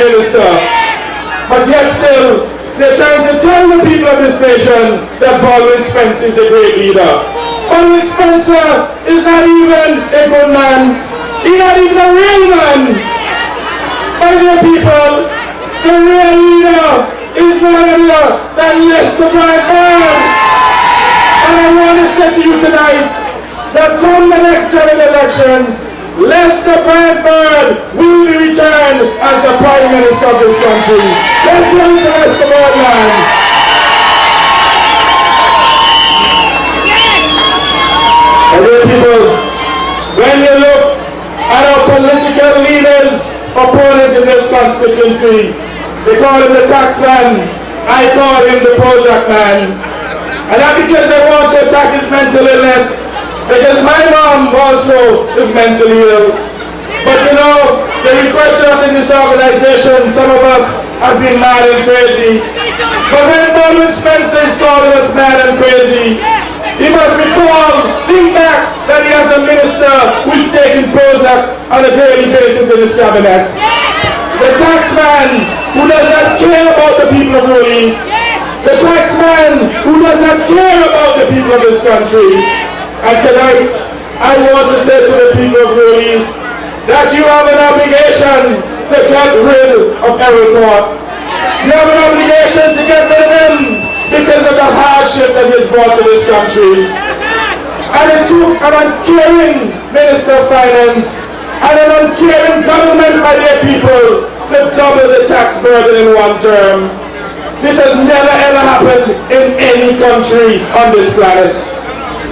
Minister. But yet still, they're trying to tell the people of this nation that Baldwin Spencer is a great leader. Baldwin Spencer is not even a good man. He's not even a real man. My dear people, the real leader is none other than LesterBird Meeting. And I want to say to you tonight that come the next general elections, LesterBird Meeting will be returned as the Prime Minister of this country. Let's hear it to LesterBird Meeting. My dear people, when you look at our political leaders, opponents in this constituency, they call him the tax man, I call him the Prozac man. And not because I want to attack his mental illness, because my mom also is mentally ill. But you know, they refer to us in this organization, some of us has been mad and crazy. But when Baldwin Spencer is calling us mad and crazy, he must think back that he has a minister who is taking Prozac on a daily basis in his cabinet. The taxman who does not care about the people of Rhodes. The taxman who does not care about the people of this country. And tonight, I want to say to the people of Rhodes that you have an obligation to get rid of Errol Court. You have an obligation to get rid of him because of the hardship that he has brought to this country. And it took an uncaring Minister of Finance and an uncaring government by their people to double the tax burden in one term. This has never ever happened in any country on this planet.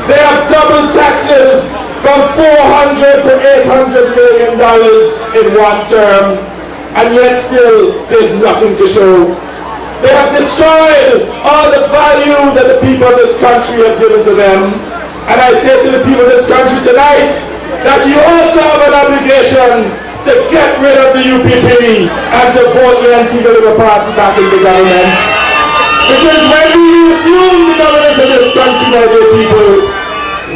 They have doubled taxes from $400 to $800 million in one term, and yet still there's nothing to show. They have destroyed all the value that the people of this country have given to them. And I say to the people of this country tonight that you also have an obligation to get rid of the UPP and to vote the Antigua Labour Party back in the government. Because when we assume the governance of this country, my dear people,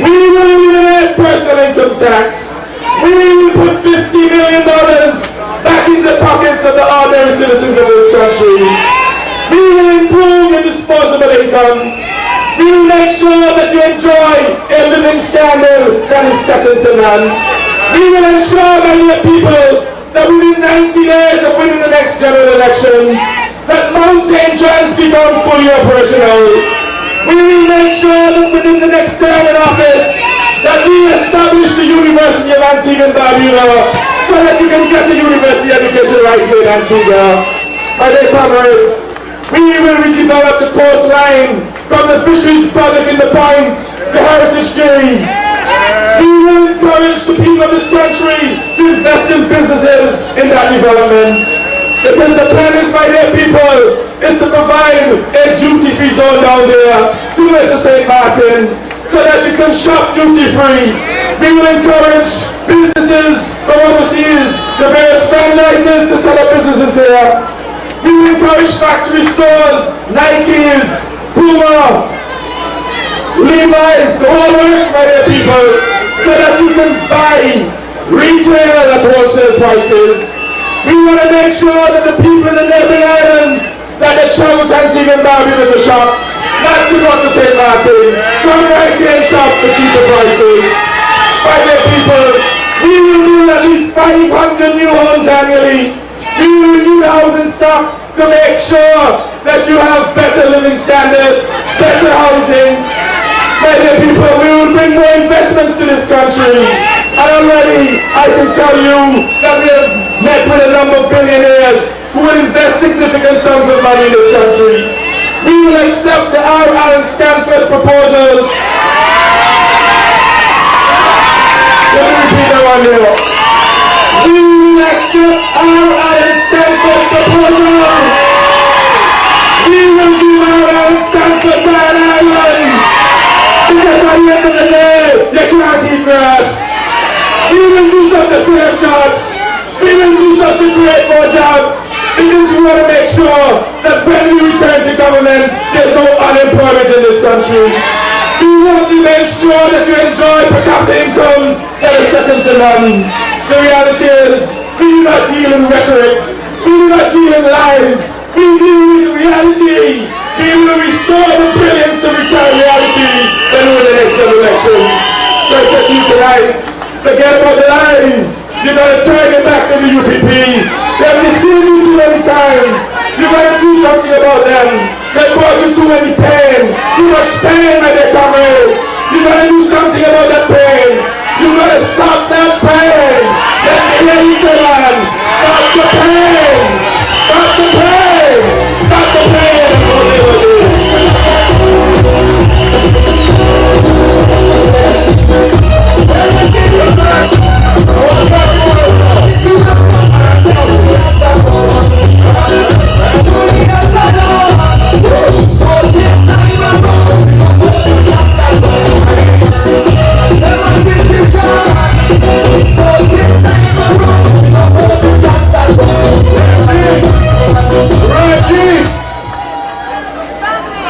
we will eliminate personal income tax. We will put $50 million back in the pockets of the ordinary citizens of this country. We will improve your disposable incomes. We will make sure that you enjoy a living standard that is second to none. We will ensure, my dear people, that within 90 days of winning the next general elections, that Mount St. John's become fully operational. We will make sure that within the next term in office, that we establish the University of Antigua and Barbuda so that you can get a university education right here in Antigua. My dear comrades, we will redevelop the coastline from the fisheries project in the Point, the Heritage Ferry. We will encourage the people of this country to invest in businesses in that development. Because the plan is, my dear people, is to provide a duty-free zone down there, similar to St. Martin, so that you can shop duty-free. We will encourage businesses from overseas, the various franchises to set up businesses there. We will encourage factory stores, Nikes, Puma, Levi's, the whole works, my dear people, so that you can buy retail at wholesale prices. We want to make sure that the people in the neighboring islands that they travel to Antigua and Barbuda to shop, not to go to St. Martin, come right here and shop for cheaper prices. My dear people, we will build at least 500 new homes annually. We will renew the housing stock to make sure that you have better living standards, better housing. My dear people, we will bring more investments to this country. And already, I can tell you that we have met with a number of billionaires who will invest significant sums of money in this country. We will accept the R. Allen Stanford proposals. Let me repeat that one here. We will accept R. Allen Stanford proposals. We will give R. Allen Stanford an island. Because at the end of the day, you can't eat grass. We will do something to save jobs. We will do something to create more jobs. Because we want to make sure that when we return to government, there's no unemployment in this country. We want to make sure that you enjoy per capita incomes that are second to none. The reality is, we do not deal in rhetoric. We do not restore the brilliance of retired reality than win the next elections. So I said to you tonight, forget about the lies. You gotta turn your backs on the UPP. They have deceived you too many times. You gotta do something about them. They brought you too many pain. Too much pain, my dear comrades. You gotta do something about that pain. You gotta stop that pain. Let me hear you say, man. Stop the pain. Stop the pain. Stop the pain.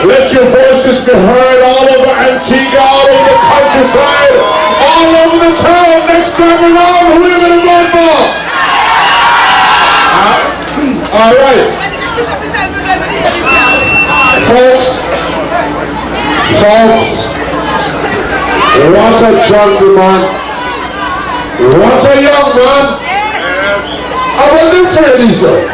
Let your voices be heard all over Antigua, all over the countryside, all over the town. Next time around, who are you going to vote for? All right. Folks, what a gentleman, what a young man. I wasn't afraid, sir.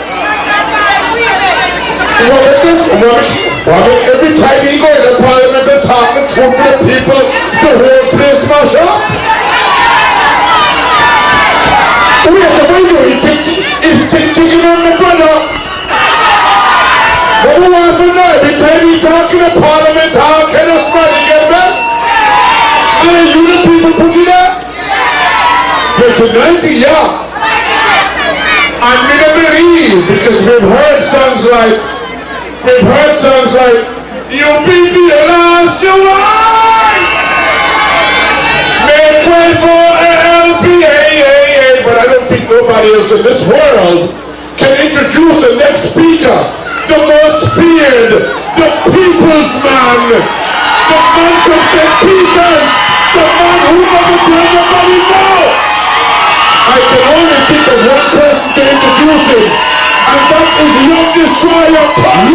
Every time he goes to Parliament and talk the truth to the people, the whole place smash up. Wait, the way he's thinking on the brother. What we want to know, every time he's talking to Parliament, how can us money get back? And then you the people put it up. But tonight, yeah. I'm going to believe, because we've heard songs like, you beat the last you want. May try for LPA, but I don't think nobody else in this world can introduce the next speaker, the most feared, the people's man, the man from St. Peter's, the man who never told nobody no. I can only think of one person to introduce him, and that is Young Destroyer Paul.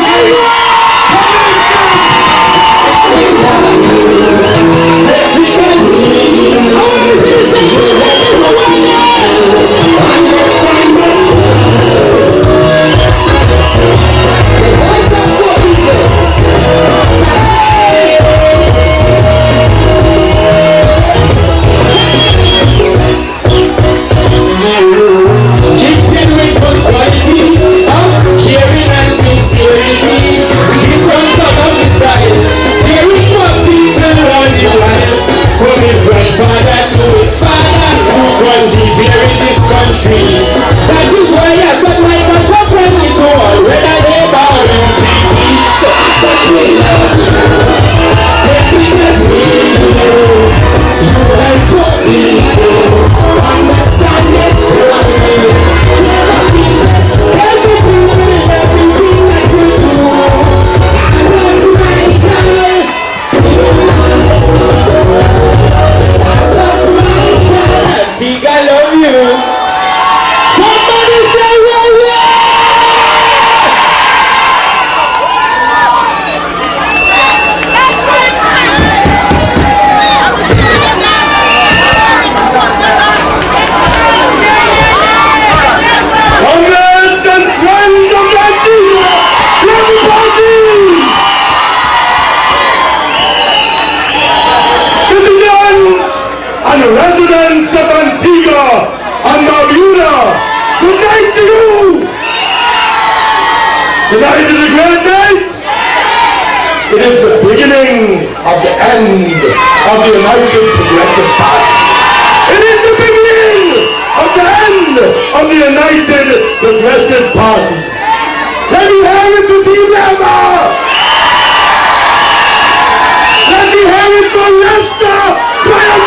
Tonight is a great night. It is the beginning of the end of the United Progressive Party. It is the beginning of the end of the United Progressive Party. Let me hear it for Team Labour. Let me hear it for Lester Bird.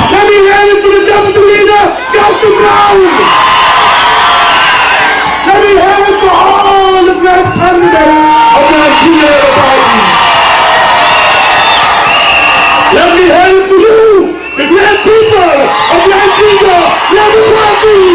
Let me hear it for the Deputy Leader, Goston Brown. Let me hear it for all the great candidates of the Nigeria Party. Let me hear it for you, the great people of the Nigeria Labour Party.